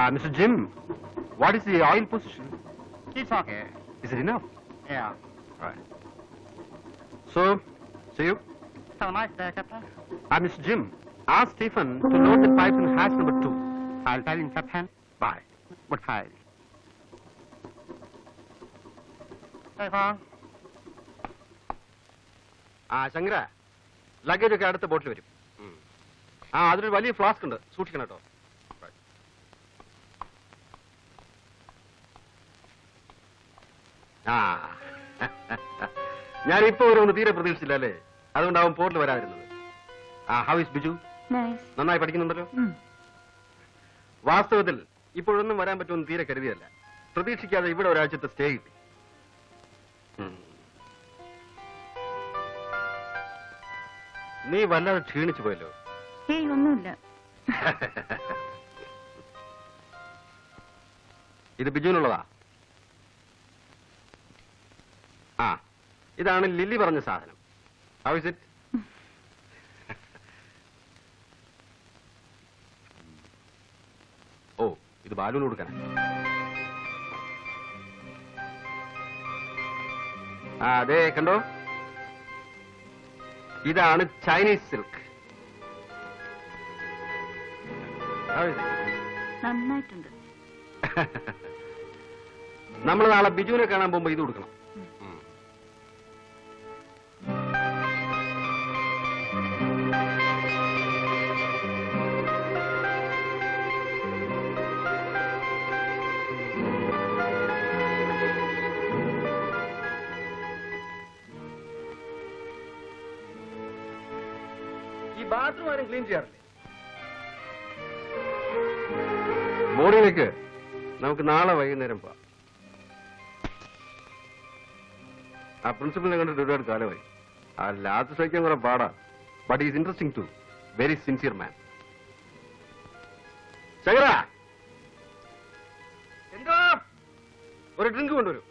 Mr. Jim, what is the oil position? It's okay. Is it enough? Yeah. Right. So, see you. Have a nice day, Captain. Mr. Jim, ask Stephen to load the pipe in hatch number 2. I'll tell him, Captain. Bye. Goodbye. Stefan. Shankara luggage ഒക്കെ അടുത്ത ബോട്ടിൽ വരും. അതിലൊരു വലിയ flask ഉണ്ട്, സൂക്ഷിക്കണം കേട്ടോ. ഞാനിപ്പോ ഒരു തീരെ പ്രതീക്ഷിച്ചില്ല അല്ലേ, അതുകൊണ്ടാവും പോർട്ടിൽ വരാതിരുന്നത്. How is Biju? നന്നായി പഠിക്കുന്നുണ്ടല്ലോ. വാസ്തവത്തിൽ ഇപ്പോഴൊന്നും വരാൻ പറ്റുമെന്ന് തീരെ കരുതിയല്ല. പ്രതീക്ഷിക്കാതെ ഇവിടെ ഒരാഴ്ചത്തെ സ്റ്റേ കിട്ടി. നീ വല്ലാതെ ക്ഷീണിച്ചു പോയല്ലോ. ഒന്നുമില്ല. ഇത് ബിജുവിനുള്ളതാ. ഇതാണ് ലില്ലി പറഞ്ഞ സാധനം. How is it? ഓ, ഇത് ബാലുവിന് കൊടുക്കാൻ. അതെ, കണ്ടോ, ഇതാണ് ചൈനീസ് സിൽക്ക്. നന്നായിട്ടുണ്ട്. നമ്മൾ നാളെ ബിജുവിനെ കാണാൻ പോകുമ്പോ ഇത് കൊടുക്കണം. ബാത്റൂം ആരും ക്ലീൻ ചെയ്യാറില്ലേ? മോർണിംഗിലേക്ക് നമുക്ക് നാളെ വൈകുന്നേരം പോവാം. ആ പ്രിൻസിപ്പലിനെ കണ്ടിട്ട് ഒരുപാട് കാലമായി. ആ ലാസ്റ്റ് സഹിക്കാൻ കുറെ പാടാ. But is interesting too. Very sincere man. Shankara, എന്തോ ഒരു ഡ്രിങ്ക് കൊണ്ടുവരൂ.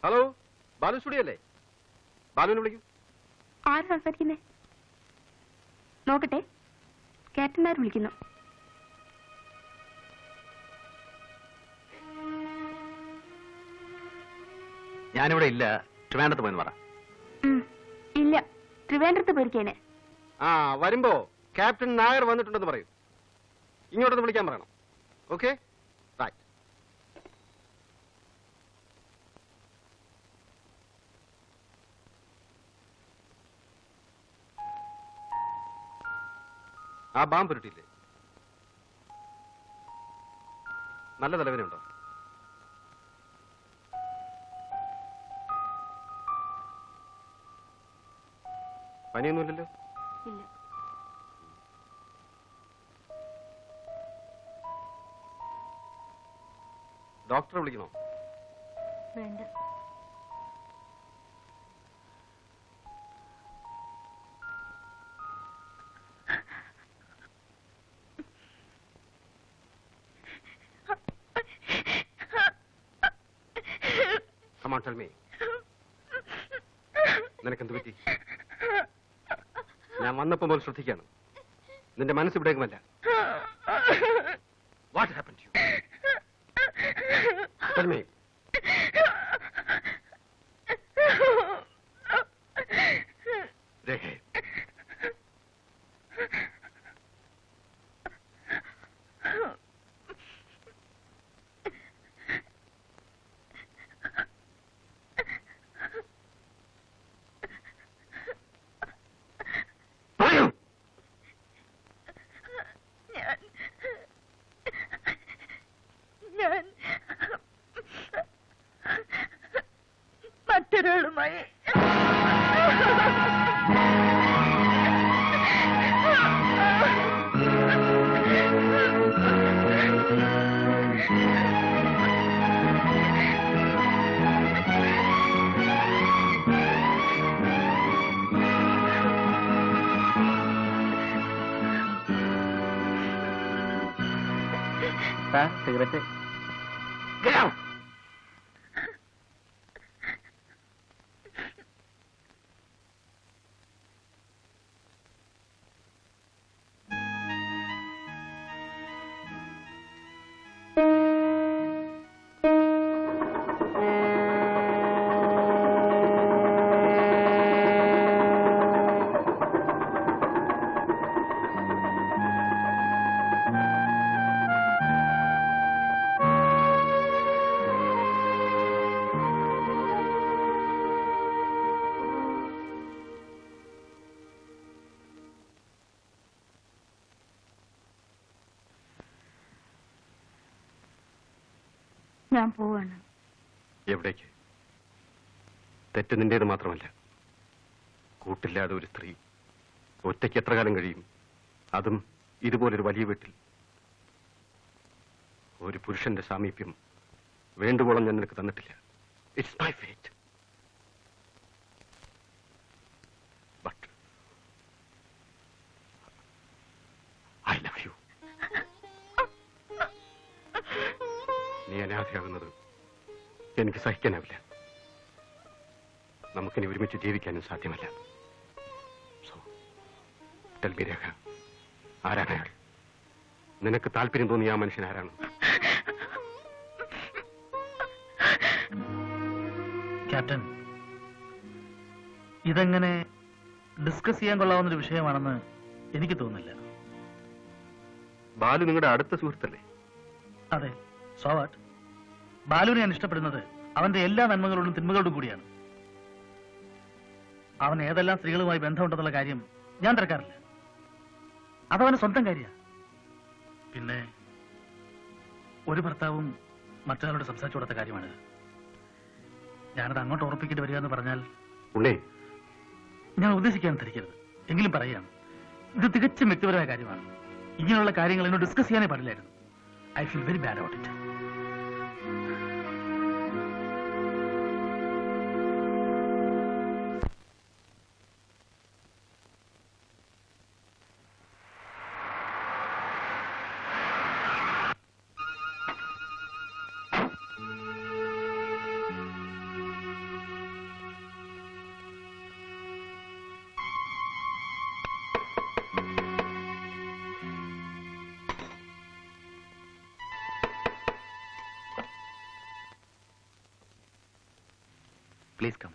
ഹലോ, ബാലു സ്റ്റുഡിയോ അല്ലേ? ബാലുവിനെ വിളിക്കൂ. ആര് സംസാരിക്കുന്നേ? നോക്കട്ടെ. ക്യാപ്റ്റന്മാർ വിളിക്കുന്നു. ഞാനിവിടെ ഇല്ല, ട്രിവാൻഡ്രത്ത് പോയെന്ന് പറ. ഇല്ല, ട്രിവാൻഡ്രത്ത് പോയിരിക്കേനെ. വരുമ്പോ ക്യാപ്റ്റൻ നായർ വന്നിട്ടുണ്ടെന്ന് പറയൂ. ഇങ്ങോട്ടൊന്ന് വിളിക്കാൻ പറയണം. Okay, right. ആ ബാം പുരട്ടിയില്ലേ? നല്ല തലവേനുണ്ടോ? പനിയൊന്നുമില്ലല്ലോ? ഇല്ല. ഡോക്ടറെ വിളിക്കണോ? വേണ്ട. Come on, tell me. നിനക്കെന്ത് പറ്റി? ഞാൻ വന്നപ്പോൾ മുതൽ ശ്രദ്ധിക്കാണ്. നിന്റെ മനസ്സ് ഇവിടേക്കുമല്ല. What happened to you? Tell me. രേഖേ, മറ്റൊരാളുമായി സിഗരറ്റ്. ഞാൻ പോവാണ്. എവിടേക്ക്? തെറ്റ് നിന്റേത് മാത്രമല്ല. കൂട്ടില്ലാതെ ഒരു സ്ത്രീ ഒറ്റയ്ക്ക് എത്ര കാലം കഴിയും? അതും ഇതുപോലൊരു വലിയ വീട്ടിൽ. ഒരു പുരുഷന്റെ സാമീപ്യം വേണ്ടുവോളം ഞാൻ നിനക്ക് തന്നിട്ടില്ല. It's my fate. But I love you. നീ അനാഥയാകുന്നത് എനിക്ക് സഹിക്കാനാവില്ല. നമുക്കിനി ഒരുമിച്ച് ജീവിക്കാനും സാധ്യമല്ല. സോ ടെൽ മീ രേഖ, ആരാണ് അയാൾ? നിനക്ക് താല്പര്യം തോന്നിയ ആ മനുഷ്യൻ ആരാണ്? ക്യാപ്റ്റൻ, ഇതെങ്ങനെ ഡിസ്കസ് ചെയ്യാൻ കൊള്ളാവുന്നൊരു വിഷയമാണെന്ന് എനിക്ക് തോന്നുന്നില്ല. ബാലു നിങ്ങളുടെ അടുത്ത സുഹൃത്തല്ലേ? അതെ, സോ വാട്ട്? ബാലുവിനെ ഞാൻ ഇഷ്ടപ്പെടുന്നത് അവന്റെ എല്ലാ നന്മകളോടും തിന്മകളോടും കൂടിയാണ്. അവൻ ഏതെല്ലാം സ്ത്രീകളുമായി ബന്ധമുണ്ടെന്നുള്ള കാര്യം ഞാൻ തിരക്കാറില്ല. അതവന് സ്വന്തം കാര്യമാണ്. പിന്നെ ഒരു ഭർത്താവും മറ്റൊരാളോട് സംസാരിച്ചു കൊടുത്ത കാര്യമാണിത്. ഞാനത് അങ്ങോട്ട് ഉറപ്പിക്കേണ്ടി വരിക എന്ന് പറഞ്ഞാൽ ഉണ്ണേ, ഞാൻ ഉദ്ദേശിക്കാൻ ധരിക്കരുത്. എങ്കിലും പറയുകയാണ്, ഇത് തികച്ചും വ്യക്തിപരമായ കാര്യമാണ്. ഇങ്ങനെയുള്ള കാര്യങ്ങൾ എന്നോട് ഡിസ്കസ് ചെയ്യാനേ പാടില്ലായിരുന്നു. I feel very bad about it. Please come.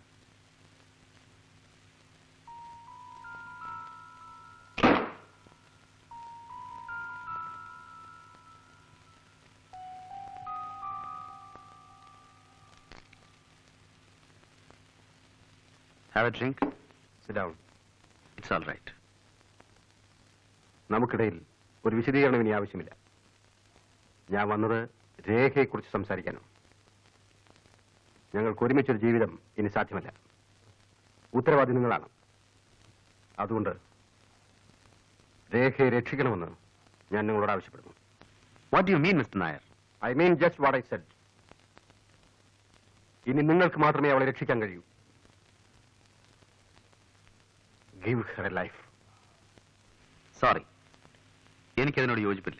Have a drink? Sit down. It's all right. നമുക്കിടയിൽ ഒരു വിശദീകരണം ഇനി ആവശ്യമില്ല. ഞാൻ വന്നത് രേഖയെക്കുറിച്ച് സംസാരിക്കാനാണ്. ഞങ്ങൾക്ക് ഒരുമിച്ചൊരു ജീവിതം ഇനി സാധ്യമല്ല. ഉത്തരവാദി നിങ്ങളാണ്. അതുകൊണ്ട് രേഖയെ രക്ഷിക്കണമെന്ന് ഞാൻ നിങ്ങളോട് ആവശ്യപ്പെടുന്നു. What do you mean, Mr. Nair? I mean just what I said. ഇനി നിങ്ങൾക്ക് മാത്രമേ അവളെ രക്ഷിക്കാൻ കഴിയൂ. Give her a life. Sorry. എനിക്കതിനോട് യോജിപ്പില്ല.